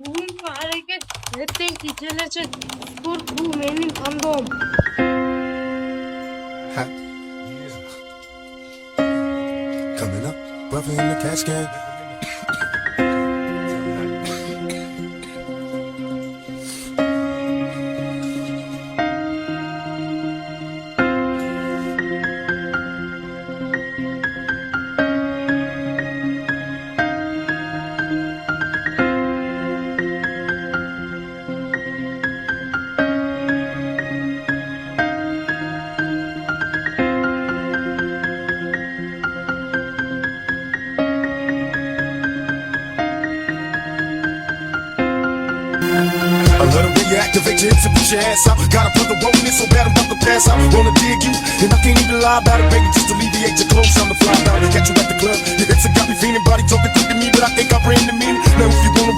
Bugünkü hareket netten geçilecek spor bu benim kandom. Coming up, brother in the casket. I love the way you activate your hips and push your ass out. Gotta put the roll in it so bad I'm about to pass out. Wanna dig you, and I can't even lie about it, baby. Just alleviate your clothes, I'm the fly out. Catch you at the club, your hips have got me feeling. Body talking to me, but I think I ran the meaning. Now if you wanna